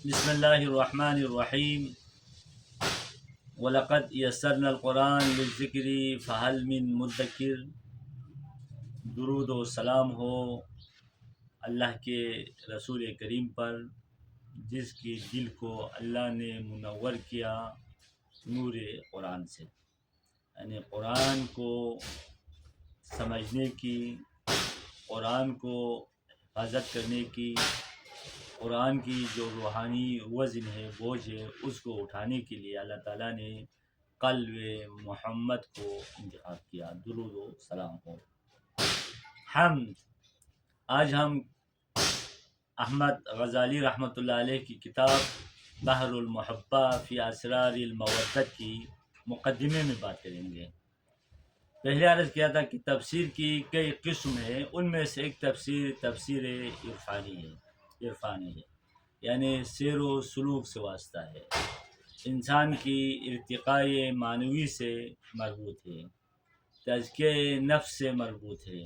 بسم اللہ الرحمن الرحیم وَلَقَدْ يَسَّرْنَا الْقُرْآنَ لِلذِّكْرِ فَهَلْ مِن مُدَّكِرٍ۔ درود و سلام ہو اللہ کے رسول کریم پر، جس کی دل کو اللہ نے منور کیا نور قرآن سے، یعنی قرآن کو سمجھنے کی، قرآن کو حفاظت کرنے کی، قرآن کی جو روحانی وزن ہے، بوجھ ہے، اس کو اٹھانے کے لیے اللہ تعالیٰ نے قلب محمد کو انتخاب کیا۔ درود و سلام ہو۔ آج ہم احمد غزالی رحمۃ اللہ علیہ کی کتاب بحر المحبہ فی اسرار المودت کی مقدمے میں بات کریں گے۔ پہلے عرض کیا تھا کہ تفسیر کی کئی قسم ہیں، ان میں سے ایک تفسیر عرفانی ہے، یعنی سیر و سلوک سے واسطہ ہے، انسان کی ارتقاء معنوی سے مربوط ہے، تزکیہ نفس سے مربوط ہے،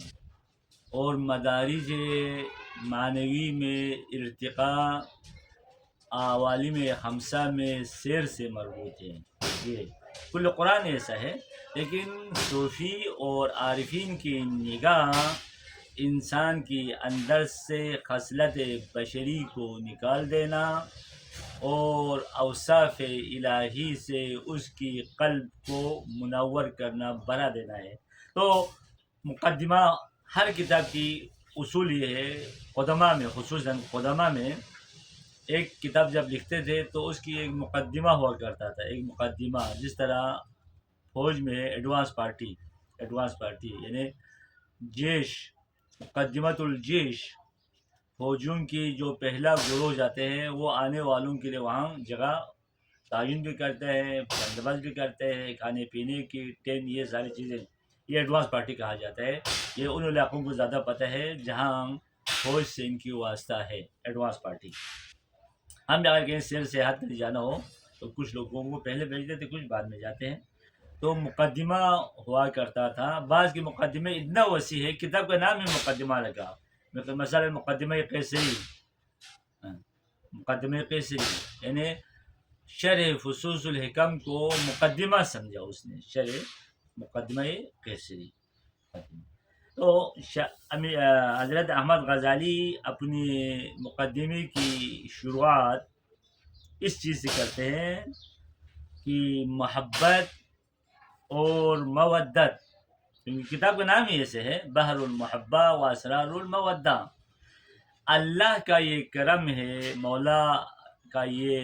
اور مدارج معنوی میں ارتقاء عوالم خمسہ میں سیر سے مربوط ہے۔ یہ کل قرآن ایسا ہے، لیکن صوفی اور عارفین کی نگاہ انسان کی اندر سے خصلت بشری کو نکال دینا اور اوصاف الہی سے اس کی قلب کو منور کرنا، بنا دینا ہے۔ تو مقدمہ ہر کتاب کی اصول یہ ہے، قدماء میں، خصوصاً قدماء میں ایک کتاب جب لکھتے تھے تو اس کی ایک مقدمہ ہوا کرتا تھا، ایک مقدمہ، جس طرح فوج میں ایڈوانس پارٹی یعنی جیش، مقدمۃ الجیش، فوجوں کی جو پہلا گروہ جاتے ہیں وہ آنے والوں کے لیے وہاں جگہ تعین بھی کرتے ہیں، بندوبست بھی کرتے ہیں، کھانے پینے کی ٹین، یہ ساری چیزیں، یہ ایڈوانس پارٹی کہا جاتا ہے۔ یہ ان علاقوں کو زیادہ پتہ ہے جہاں فوج سے ان کی واسطہ ہے، ایڈوانس پارٹی۔ ہم اگر کہیں سیر سیاحت میں جانا ہو تو کچھ لوگوں کو پہلے بھیجتے تھے، کچھ بعد میں جاتے ہیں، تو مقدمہ ہوا کرتا تھا۔ بعض کے مقدمے اتنا وسیع ہے، کتاب کا نام ہی مقدمہ لگا، مثلا مقدمہ قیصری یعنی شرح فصوص الحکم کو مقدمہ سمجھا اس نے، شرح مقدمہ قیصری۔ تو حضرت احمد غزالی اپنی مقدمے کی شروعات اس چیز سے کرتے ہیں کہ محبت اور مودت، کتاب کا نام ہی ایسے ہے، بحر المحبہ و اسرار المودہ۔ اللہ کا یہ کرم ہے، مولا کا یہ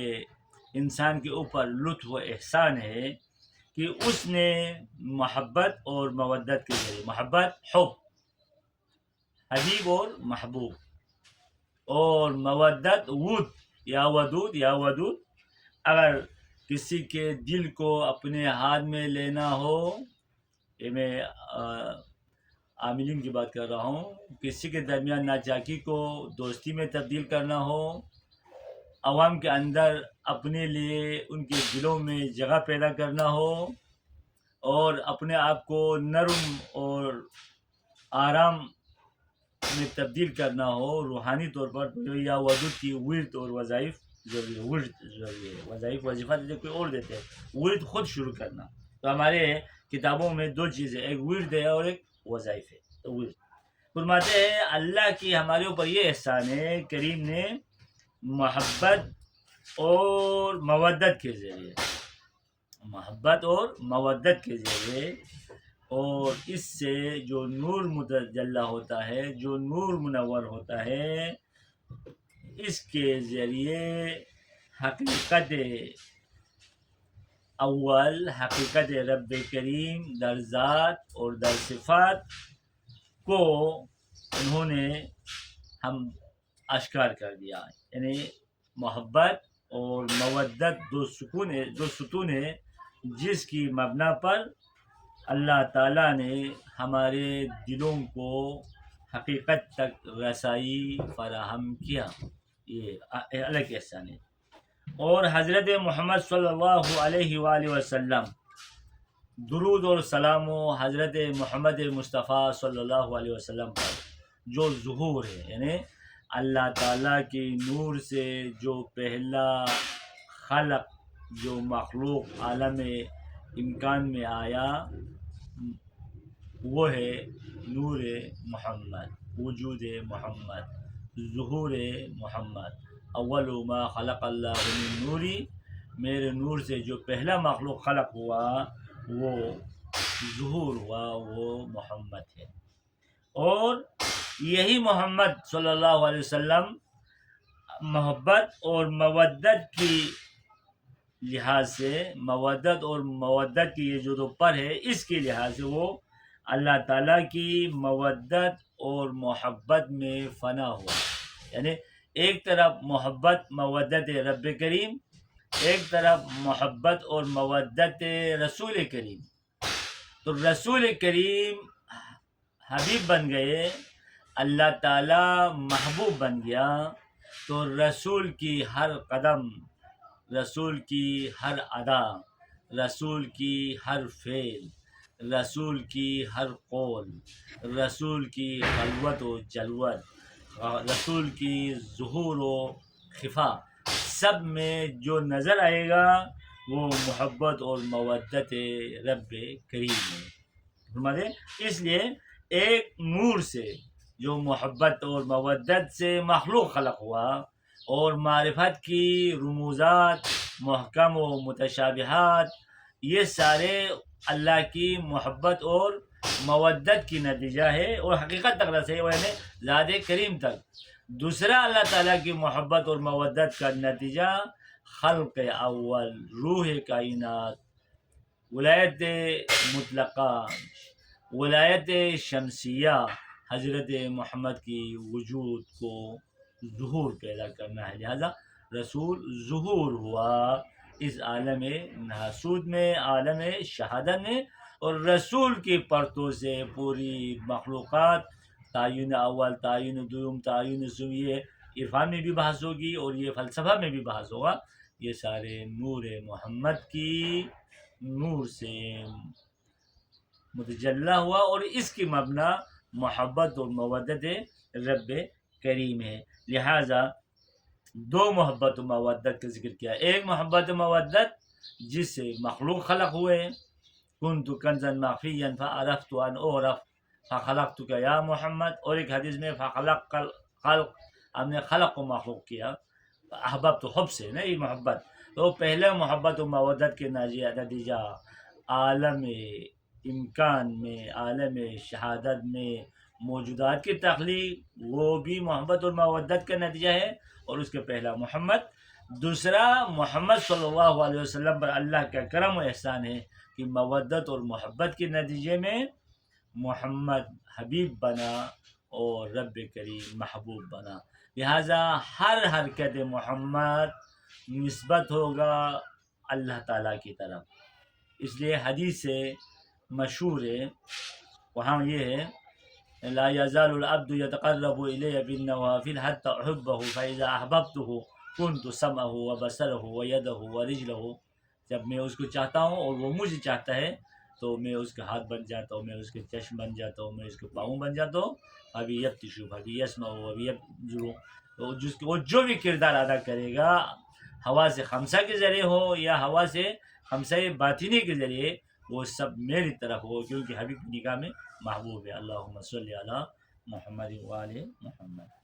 انسان کے اوپر لطف و احسان ہے کہ اس نے محبت اور مودت کے ذریعے، محبت حب، حبیب اور محبوب، اور مودت ود یا ودود، اگر کسی کے دل کو اپنے ہاتھ میں لینا ہو، یہ میں عاملین کی بات کر رہا ہوں، کسی کے درمیان ناچاکی کو دوستی میں تبدیل کرنا ہو، عوام کے اندر اپنے لیے ان کے دلوں میں جگہ پیدا کرنا ہو، اور اپنے آپ کو نرم اور آرام میں تبدیل کرنا ہو روحانی طور پر، تو یا ودود کی ورد اور وظائف ضروری ہے۔ وظائف وظیفہ دیتے کوئی اور دیتے ہیں، ورد خود شروع کرنا۔ تو ہمارے کتابوں میں دو چیزیں، ایک ورد ہے اور ایک وظائف ہے۔ تو ورد فرماتے ہیں اللہ کی ہمارے اوپر یہ احسان ہے، کریم نے محبت اور مودت کے ذریعے، اور اس سے جو نور متجلی ہوتا ہے، جو نور منور ہوتا ہے، اس کے ذریعے حقیقت اول، حقیقت رب کریم در ذات اور در صفات کو انہوں نے ہم اشکار کر دیا، یعنی محبت اور مودت دو ستون ہے جس کی مبنا پر اللہ تعالیٰ نے ہمارے دلوں کو حقیقت تک رسائی فراہم کیا، یہ الگ احسان ہے۔ اور حضرت محمد صلی اللہ علیہ وآلہ وسلم، درود اور سلام و حضرت محمد مصطفیٰ صلی اللہ علیہ وسلم پر جو ظہور ہے، یعنی اللہ تعالیٰ کی نور سے جو پہلا خلق، جو مخلوق عالم امکان میں آیا، وہ ہے نور محمد، وجود محمد، ظہور محمد۔ اول ما خلق اللہ من نوری، میرے نور سے جو پہلا مخلوق خلق ہوا وہ ظہور ہوا، وہ محمد ہے۔ اور یہی محمد صلی اللہ علیہ وسلم محبت اور مودت کی لحاظ سے، مودت کی یہ جو دو پر ہے، اس کے لحاظ سے وہ اللہ تعالیٰ کی مودت اور محبت میں فنا ہوا۔ یعنی ایک طرف محبت مودت رب کریم، ایک طرف محبت اور مودت رسول کریم۔ تو رسول کریم حبیب بن گئے، اللہ تعالیٰ محبوب بن گیا، تو رسول کی ہر قدم، رسول کی ہر ادا، رسول کی ہر فعل، رسول کی ہر قول، رسول کی خلوت و جلوت، رسول کی ظہور و خفا، سب میں جو نظر آئے گا وہ محبت اور مودت رب کریم ہے۔ فرماتے اس لیے ایک نور سے جو محبت اور مودت سے مخلوق خلق ہوا، اور معرفت کی رموزات، محکم و متشابہات، یہ سارے اللہ کی محبت اور مودت کی نتیجہ ہے، اور حقیقت تک رسے، یعنی ذات کریم تک۔ دوسرا اللہ تعالیٰ کی محبت اور مودت کا نتیجہ خلق اول، روح کائنات، ولایت مطلقہ، ولایت شمسیہ، حضرت محمد کی وجود کو ظہور پیدا کرنا ہے۔ لہذا رسول ظہور ہوا اس عالم ناسود میں، عالم شہادت میں، اور رسول کی پرتوں سے پوری مخلوقات، تعین اول، تعین دوم، تعین ثم، یہ عرفان میں بھی بحث ہوگی اور یہ فلسفہ میں بھی بحث ہوگا، یہ سارے نور محمد کی نور سے متجلی ہوا، اور اس کی مبنا محبت اور مودت رب کریم ہے۔ لہذا دو محبت و مودت کا ذکر کیا، ایک محبت و مودت جس سے مخلوق خلق ہوئے، کنت کنزا مخفیا فعرفت ان اعرف فخلقتک یا محمد، اور ایک حدیث میں فخلق خلق، ہم نے خلق کو مخلوق کیا، احببت حب سے نہیں محبت۔ تو پہلے محبت و مودت کے نتیجہ عالم امکان میں، عالم شہادت میں موجودات کی تخلیق، وہ بھی محبت اور مودت کا نتیجہ ہے، اور اس کے پہلا محمد۔ دوسرا محمد صلی اللہ علیہ وسلم پر اللہ کا کرم و احسان ہے کہ مودت اور محبت کے نتیجے میں محمد حبیب بنا اور رب کریم محبوب بنا۔ لہذا ہر حرکت محمد نسبت ہوگا اللہ تعالیٰ کی طرف۔ اس لیے حدیث مشہور ہے، وہاں یہ ہے لا يزال العبد يتقرب إلي بالنوافل حتى أحبه فإذا أحببته كنت سمعه وبصره ويده ورجله، جب میں اس کو چاہتا ہوں اور وہ مجھے چاہتا ہے تو میں اس کا ہاتھ بن جاتا ہوں، میں اس کے چشم بن جاتا ہوں، میں اس کے پاؤں بن جاتا ہوں۔ ابھی یبتشو ابھی یسمع ابھی یبجرو، تو وہ جو بھی کردار ادا کرے گا، ہوا سے خمسہ کے ذریعے ہو یا ہوا سے خمسہ باطنی کے ذریعے، وہ سب میری طرف ہو، کیونکہ حبیب کی نگاہ میں محبوب ہے۔ اللہم صلی علی محمد وآل محمد۔